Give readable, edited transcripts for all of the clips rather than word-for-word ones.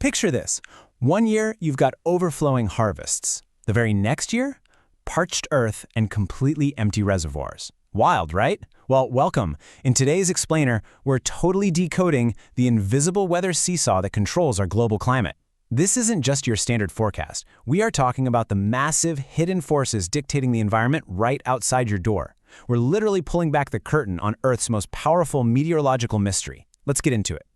Picture this. One year, you've got overflowing harvests. The very next year, parched earth and completely empty reservoirs. Wild, right? Well, welcome. In today's explainer, we're totally decoding the invisible weather seesaw that controls our global climate. This isn't just your standard forecast. We are talking about the massive, hidden forces dictating the environment right outside your door. We're literally pulling back the curtain on Earth's most powerful meteorological mystery. Let's get into it.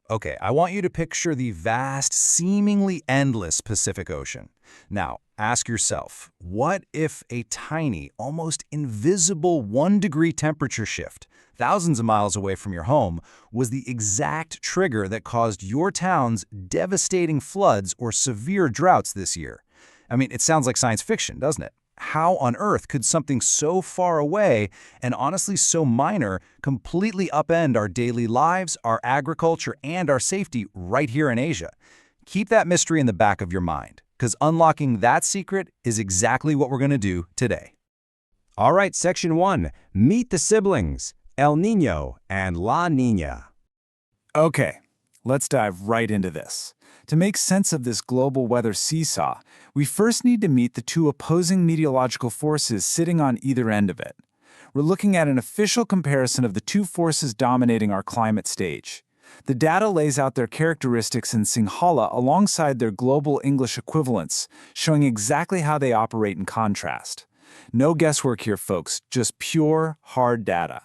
Okay, I want you to picture the vast, seemingly endless Pacific Ocean. Now, ask yourself, what if a tiny, almost invisible 1-degree temperature shift, thousands of miles away from your home, was the exact trigger that caused your town's devastating floods or severe droughts this year? I mean, it sounds like science fiction, doesn't it? How on earth could something so far away and honestly so minor completely upend our daily lives, our agriculture, and our safety right here in Asia? Keep that mystery in the back of your mind, because unlocking that secret is exactly what we're going to do today. All right, Section 1. Meet the siblings, El Niño and La Niña. Okay, let's dive right into this. To make sense of this global weather seesaw, we first need to meet the two opposing meteorological forces sitting on either end of it. We're looking at an official comparison of the two forces dominating our climate stage. The data lays out their characteristics in Sinhala alongside their global English equivalents, showing exactly how they operate in contrast. No guesswork here, folks, just pure, hard data.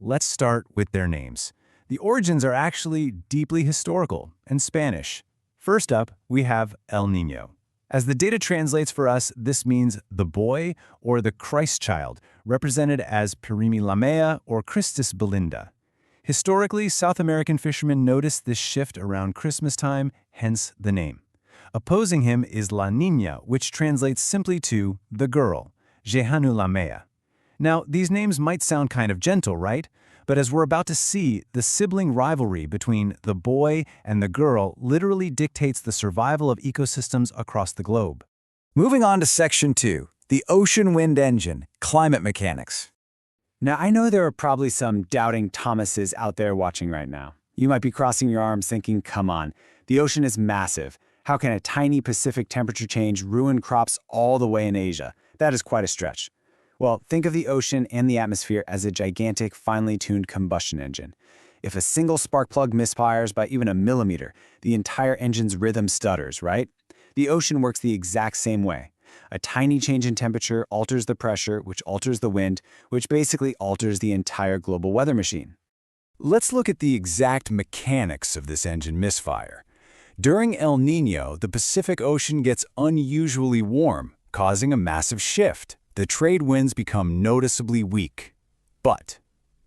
Let's start with their names. The origins are actually deeply historical and Spanish. First up, we have El Niño. As the data translates for us, this means the boy or the Christ child, represented as Pirimi Lamea or Christus Belinda. Historically, South American fishermen noticed this shift around Christmas time, hence the name. Opposing him is La Niña, which translates simply to the girl, Jehanu Lamea. Now, these names might sound kind of gentle, right? But as we're about to see, the sibling rivalry between the boy and the girl literally dictates the survival of ecosystems across the globe. Moving on to Section 2, the ocean wind engine, climate mechanics. Now, I know there are probably some doubting Thomases out there watching right now. You might be crossing your arms thinking, come on, the ocean is massive. How can a tiny Pacific temperature change ruin crops all the way in Asia? That is quite a stretch. Well, think of the ocean and the atmosphere as a gigantic, finely tuned combustion engine. If a single spark plug misfires by even a millimeter, the entire engine's rhythm stutters, right? The ocean works the exact same way. A tiny change in temperature alters the pressure, which alters the wind, which basically alters the entire global weather machine. Let's look at the exact mechanics of this engine misfire. During El Niño, the Pacific Ocean gets unusually warm, causing a massive shift. The trade winds become noticeably weak. But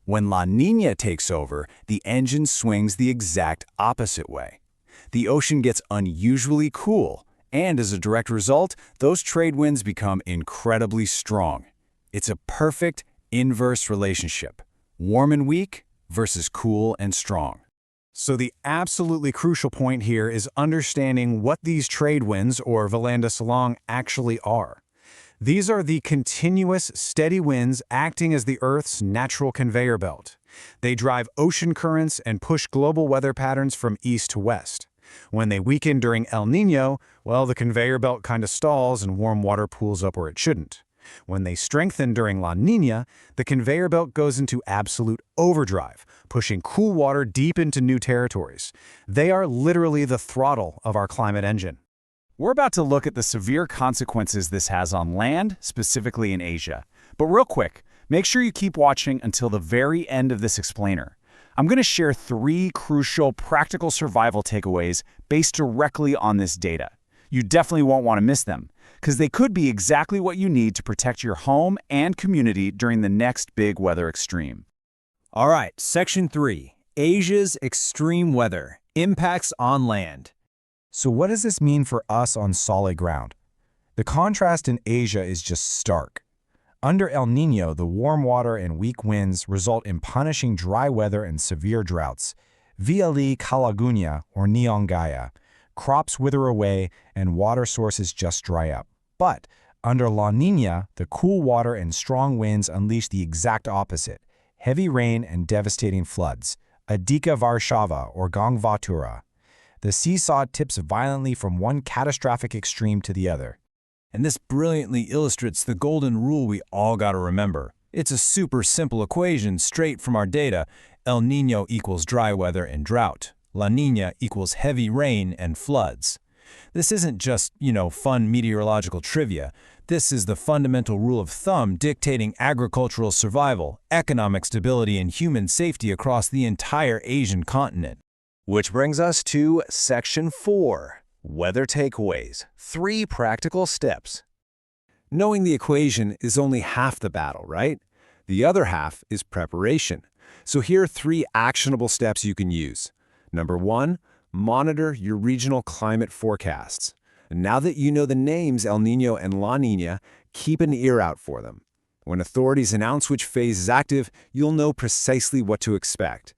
when La Niña takes over, the engine swings the exact opposite way. The ocean gets unusually cool, and as a direct result, those trade winds become incredibly strong. It's a perfect inverse relationship: warm and weak versus cool and strong. So the absolutely crucial point here is understanding what these trade winds, or Valandas-Long, actually are. These are the continuous, steady winds acting as the Earth's natural conveyor belt. They drive ocean currents and push global weather patterns from east to west. When they weaken during El Niño, well, the conveyor belt kind of stalls and warm water pools up where it shouldn't. When they strengthen during La Niña, the conveyor belt goes into absolute overdrive, pushing cool water deep into new territories. They are literally the throttle of our climate engine. We're about to look at the severe consequences this has on land, specifically in Asia. But real quick, make sure you keep watching until the very end of this explainer. I'm going to share 3 crucial practical survival takeaways based directly on this data. You definitely won't want to miss them, because they could be exactly what you need to protect your home and community during the next big weather extreme. All right, Section 3, Asia's extreme weather, impacts on land. So what does this mean for us on solid ground? The contrast in Asia is just stark. Under El Niño, the warm water and weak winds result in punishing dry weather and severe droughts. Viali Kalagunya, or Niongaya. Crops wither away and water sources just dry up. But under La Niña, the cool water and strong winds unleash the exact opposite: heavy rain and devastating floods. Adika Varshava, or Gangvatura. the seesaw tips violently from one catastrophic extreme to the other. And this brilliantly illustrates the golden rule we all got to remember. It's a super simple equation straight from our data. El Niño equals dry weather and drought. La Niña equals heavy rain and floods. This isn't just, fun meteorological trivia. This is the fundamental rule of thumb dictating agricultural survival, economic stability, and human safety across the entire Asian continent. Which brings us to Section 4, Weather Takeaways, 3 practical steps. Knowing the equation is only half the battle, right? The other half is preparation. So here are 3 actionable steps you can use. Number 1, monitor your regional climate forecasts. Now that you know the names El Niño and La Niña, keep an ear out for them. When authorities announce which phase is active, you'll know precisely what to expect.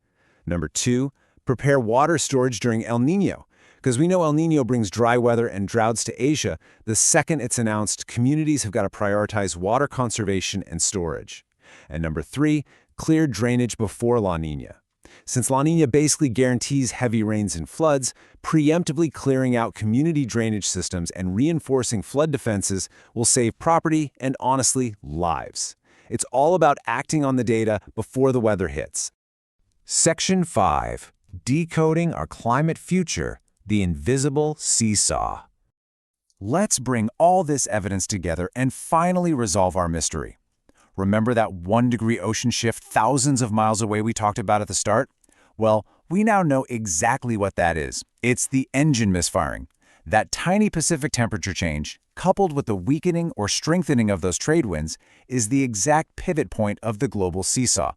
Number 2, prepare water storage during El Niño. Because we know El Niño brings dry weather and droughts to Asia, the second it's announced, communities have got to prioritize water conservation and storage. And number 3, clear drainage before La Niña. Since La Niña basically guarantees heavy rains and floods, preemptively clearing out community drainage systems and reinforcing flood defenses will save property and, honestly, lives. It's all about acting on the data before the weather hits. Section 5, Decoding Our Climate Future, the Invisible Seesaw. Let's bring all this evidence together and finally resolve our mystery. Remember that 1-degree ocean shift thousands of miles away we talked about at the start? Well, we now know exactly what that is. It's the engine misfiring. That tiny Pacific temperature change, coupled with the weakening or strengthening of those trade winds, is the exact pivot point of the global seesaw.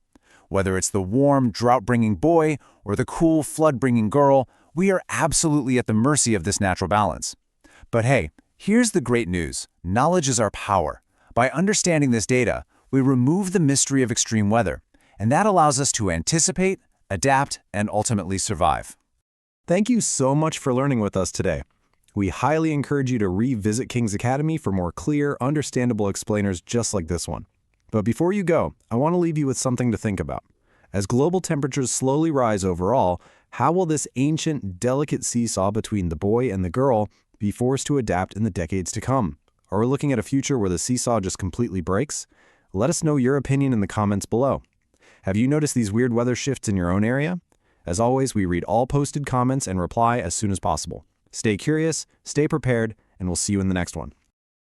Whether it's the warm, drought-bringing boy or the cool, flood-bringing girl, we are absolutely at the mercy of this natural balance. But hey, here's the great news. Knowledge is our power. By understanding this data, we remove the mystery of extreme weather, and that allows us to anticipate, adapt, and ultimately survive. Thank you so much for learning with us today. We highly encourage you to revisit King's Academy for more clear, understandable explainers just like this one. But before you go, I want to leave you with something to think about. As global temperatures slowly rise overall, how will this ancient, delicate seesaw between the boy and the girl be forced to adapt in the decades to come? Are we looking at a future where the seesaw just completely breaks? Let us know your opinion in the comments below. Have you noticed these weird weather shifts in your own area? As always, we read all posted comments and reply as soon as possible. Stay curious, stay prepared, and we'll see you in the next one.